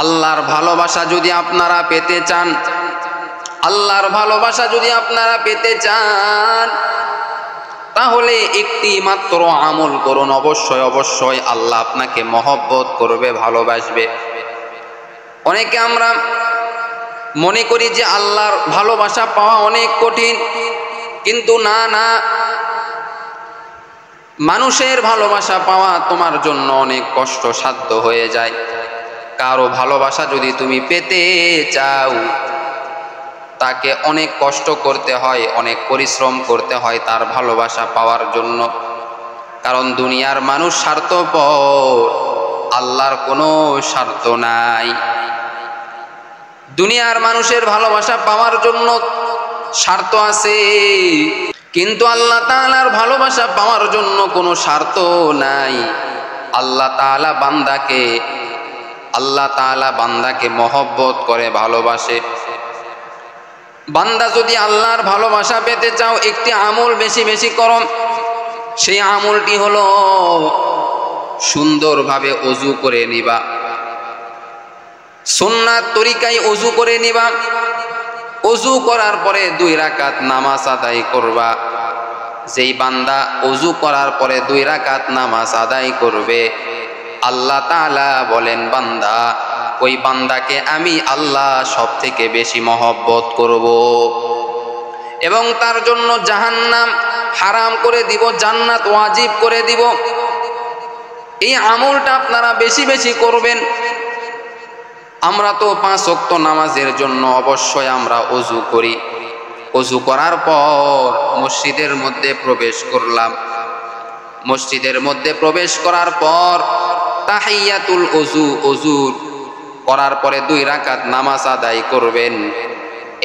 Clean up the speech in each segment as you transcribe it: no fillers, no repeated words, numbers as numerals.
আল্লাহর ভালোবাসা যদি আপনারা পেতে চান, আল্লাহর ভালোবাসা যদি আপনারা পেতে চান, তাহলে একটি মাত্র আমল করুন। অবশ্যই অবশ্যই আল্লাহ আপনাকে মহব্বত করবে, ভালোবাসবে। অনেকে আমরা মনে করি যে আল্লাহর ভালোবাসা পাওয়া অনেক কঠিন, কিন্তু না না, মানুষের ভালোবাসা পাওয়া তোমার জন্য অনেক কষ্টসাধ্য হয়ে যায়। কারো ভালোবাসা যদি তুমি পেতে চাও, তাকে অনেক কষ্ট করতে হয়, অনেক পরিশ্রম করতে হয় তার ভালোবাসা পাওয়ার জন্য। কারণ দুনিয়ার মানুষ স্বার্থপর, আল্লাহর কোনো স্বার্থ নাই। দুনিয়ার মানুষের ভালোবাসা পাওয়ার জন্য স্বার্থ আছে, কিন্তু আল্লাহ তাআলার ভালোবাসা পাওয়ার জন্য কোনো স্বার্থ নাই। আল্লাহ তাআলা বান্দাকে মহব্বত করে, ভালোবাসে। বান্দা যদি আল্লাহর ভালোবাসা পেতে চাও, একটি আমল বেশি বেশি করো। সেই আমলটি হলো সুন্দরভাবে ওযু করে নিবা, সুন্নাত তরিকায় ওযু করে নিবা। ওযু করার পরে 2 রাকাত নামাজ আদায় করবা। যেই বান্দা ওযু করার পরে 2 রাকাত নামাজ আদায় করবে, আল্লাহ তাআলা বলেন, বান্দা, ওই বান্দাকে আমি আল্লাহ সব থেকে বেশি মহব্বত করব এবং তার জন্য জাহান্নাম হারাম করে দিব, জান্নাত ওয়াজিব করে দিব। এই আমলটা আপনারা বেশি বেশি করবেন। আমরা তো 5 ওয়াক্ত নামাজের জন্য অবশ্যই আমরা ওযু করি। ওযু করার পর মসজিদের মধ্যে প্রবেশ করলাম। মসজিদের মধ্যে প্রবেশ করার পর তাহিয়াতুল ওযু করার পরে 2 রাকাত নামাজ আদায় করবেন।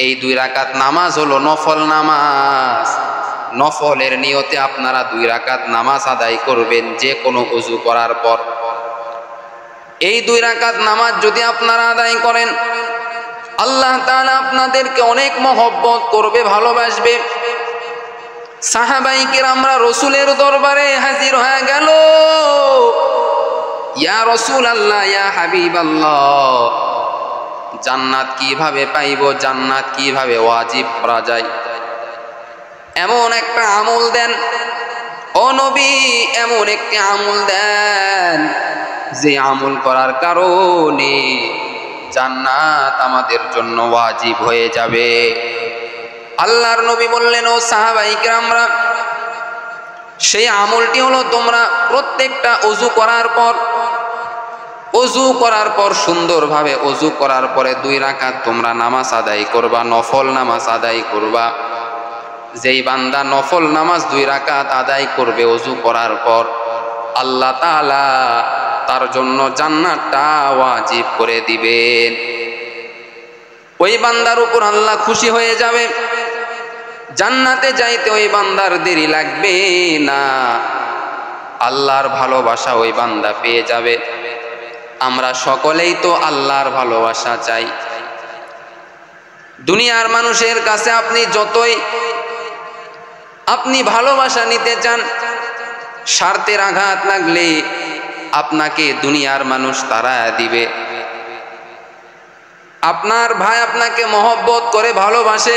এই 2 রাকাত নামাজ হলো নফল নামাজ। নফলের নিয়তে আপনারা 2 রাকাত নামাজ আদায় করবেন যে কোনো ওযু করার পর। এই 2 রাকাত নামাজ যদি আপনারা আদায় করেন, আল্লাহ তাআলা আপনাদেরকে অনেক মহব্বত করবে, ভালোবাসবে। সাহাবায়ে কেরামরা রাসূলের দরবারে হাজির হয়ে গেল, ইয়া রাসূলুল্লাহ, ইয়া হাবিবাল্লাহ, জান্নাত কিভাবে পাইব, জান্নাত কিভাবে ওয়াজিব করা যায়, এমন একটা আমল দেন। ও নবী, এমন একটি আমল দেন যে আমল করার কারণে জান্নাত আমাদের জন্য ওয়াজিব হয়ে যাবে। আল্লাহর নবী বললেন, ও সাহাবায়ে কেরামরা, সেই আমলটি হলো তোমরা প্রত্যেকটা ওযু করার পর সুন্দরভাবে ওযু করার পরে 2 রাকাত তোমরা নামাজ আদায় করবা, নফল নামাজ আদায় করবা। যেই বান্দা নফল নামাজ 2 রাকাত আদায় করবে ওযু করার পর, আল্লাহ তাআলা তার জন্য জান্নাতটা ওয়াজিব করে দিবেন। ওই বান্দার উপর আল্লাহ খুশি হয়ে যাবে, জান্নাতে যাইতে ওই বান্দার দেরি লাগবে না, আল্লাহর ভালোবাসা ওই বান্দা পেয়ে যাবে। আমরা সকলেই তো আল্লাহর ভালোবাসা চাই। দুনিয়ার মানুষের কাছে আপনি ভালোবাসা নিতে চান, স্বার্থের আঘাত লাগলে আপনাকে দুনিয়ার মানুষ তাড়ায় দিবে। আপনার ভাই আপনাকে মহব্বত করে, ভালোবাসে,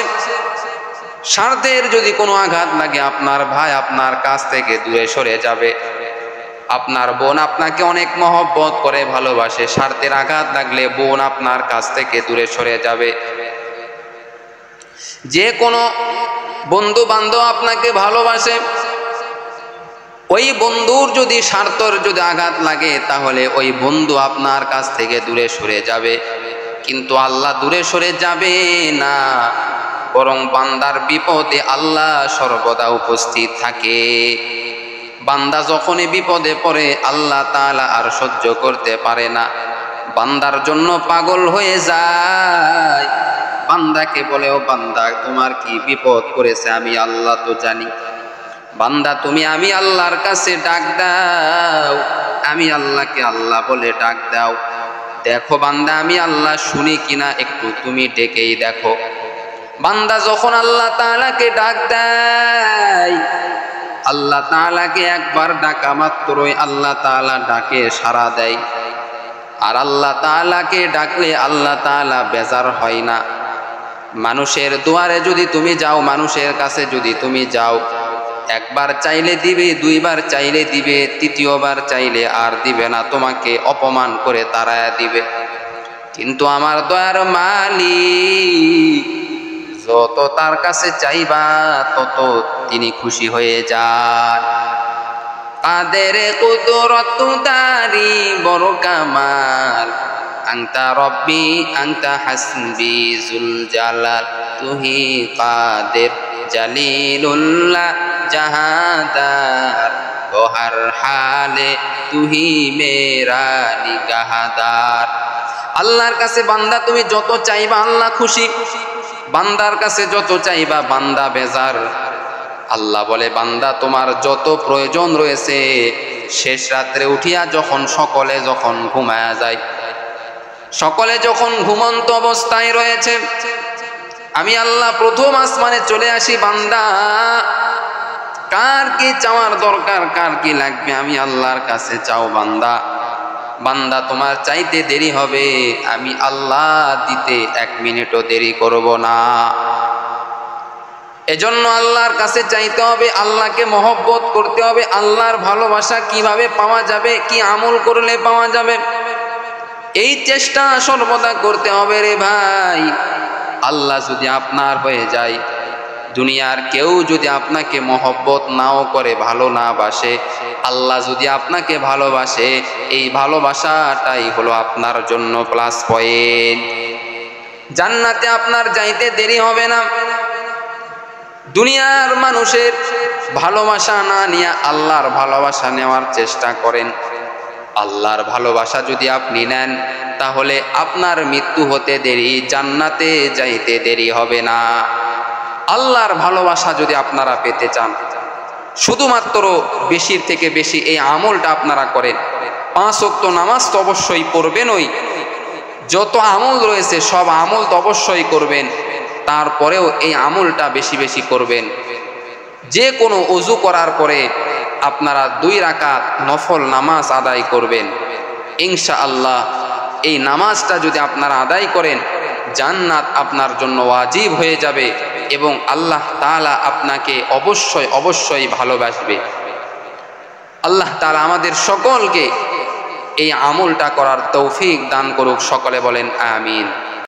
স্বার্থের যদি কোনো আঘাত লাগে আপনার ভাই আপনার কাছ থেকে দূরে সরে যাবে। আপনার বোন আপনাকে অনেক মহব্বত করে, ভালোবাসে, স্বার্থের আঘাত লাগলে বোন আপনার কাছ থেকে দূরে সরে যাবে। যে কোনো বন্ধু বান্ধব আপনাকে ভালোবাসে, ওই বন্ধুর যদি স্বার্থের যদি আঘাত লাগে, তাহলে ওই বন্ধু আপনার কাছ থেকে দূরে সরে যাবে। কিন্তু আল্লাহ দূরে সরে যাবে না, বরং বান্দার বিপদে আল্লাহ সর্বদা উপস্থিত থাকে। বান্দা যখনই বিপদে পড়ে, আল্লাহ তাআলা আর সহ্য করতে পারে না, বান্দার জন্য পাগল হয়ে যায়। বান্দাকে বলে, ও বান্দা, তোমার কি বিপদ করেছে আমি আল্লাহ তো জানি। বান্দা, তুমি আমি আল্লাহর কাছে ডাক দাও, আমি আল্লাহকে আল্লাহ বলে ডাক দাও। দেখো বান্দা, আমি আল্লাহ শুনি কিনা একটু তুমি ডেকেই দেখো। বান্দা যখন আল্লাহ তাআলাকে ডাক দেয়, আল্লাহ তাআলাকে একবার ডাকা মাত্রই আল্লাহ তাআলা ডাকে সাড়া দেয়। আর আল্লাহ তাআলাকে ডাকলে আল্লাহ তাআলা বেজার হয় না। মানুষের দুয়ারে যদি তুমি যাও, মানুষের কাছে যদি তুমি যাও, একবার চাইলে দিবে, দুইবার চাইলে দিবে, তৃতীয়বার চাইলে আর দিবে না, তোমাকে অপমান করে তাড়ায়া দিবে। কিন্তু আমার দয়ার মালিক যত তার কাছে চাইবা তত তিনি খুশি হয়ে যান। কাদের কুদরত তারি বড় কামাল, আনতা রব্বি আনতা হাসবি জুল জালাল, তুহি কাদের জালিলুল্লাহ জাহাদার, ও হর হালে তুহি মেরা নিগাহদার। আল্লাহর কাছে বান্দা তুমি যত চাইবা আল্লাহ খুশি, বান্দার কাছে যত চাইবা বান্দা বেজার। আল্লাহ বলে, বান্দা তোমার যত প্রয়োজন রয়েছে শেষ রাত্রে উঠিয়া যখন সকলে যখন ঘুমায়া যায়, সকলে যখন ঘুমন্ত অবস্থায় রয়েছে, আমি আল্লাহ প্রথম আসমানে চলে আসি, বান্দা কার কি চাওয়ার দরকার, কার কি লাগবে আমি আল্লাহর কাছে চাও বান্দা। বান্দা তোমার চাইতে দেরি হবে, আমি আল্লাহ দিতে 1 মিনিটও দেরি করব না। এজন্য আল্লাহর কাছে চাইতে হবে, আল্লাহকে মহব্বত করতে হবে। আল্লাহর ভালোবাসা কিভাবে পাওয়া যাবে, কি আমল করলে পাওয়া যাবে, এই চেষ্টা সর্বদা করতে হবে রে ভাই। আল্লাহ যদি আপনার হয়ে যায়, দুনিয়ার কেউ যদি আপনাকে মহব্বত নাও করে, ভালো না বাসে, আল্লাহ যদি আপনাকে ভালোবাসে, এই ভালোবাসাটাই হলো আপনার জন্য প্লাস পয়েন্ট। জান্নাতে আপনার যাইতে দেরি হবে না। দুনিয়ার মানুষের ভালোবাসা না নিয়ে আল্লাহর ভালোবাসা নেওয়ার চেষ্টা করেন। আল্লাহর ভালোবাসা যদি আপনি নেন, তাহলে আপনার মৃত্যু হতে দেরি, জান্নাতে যাইতে দেরি হবে না। আল্লাহর ভালোবাসা যদি আপনারা পেতে চান, শুধুমাত্র বেশির থেকে বেশি এই আমলটা আপনারা করেন। 5 ওয়াক্ত নামাজ তো অবশ্যই পড়বেনই, যত আমল রয়েছে সব আমল তো অবশ্যই করবেন, তারপরেও এই আমলটা বেশি বেশি করবেন। যে কোনো ওযু করার পরে আপনারা 2 রাকাত নফল নামাজ আদায় করবেন। ইনশাআল্লাহ এই নামাজটা যদি আপনারা আদায় করেন, জান্নাত আপনার জন্য ওয়াজিব হয়ে যাবে এবং আল্লাহ তাআলা আপনাকে অবশ্যই অবশ্যই ভালোবাসবে। আল্লাহ তাআলা আমাদের সকলকে এই আমলটা করার তৌফিক দান করুক। সকলে বলেন আমিন।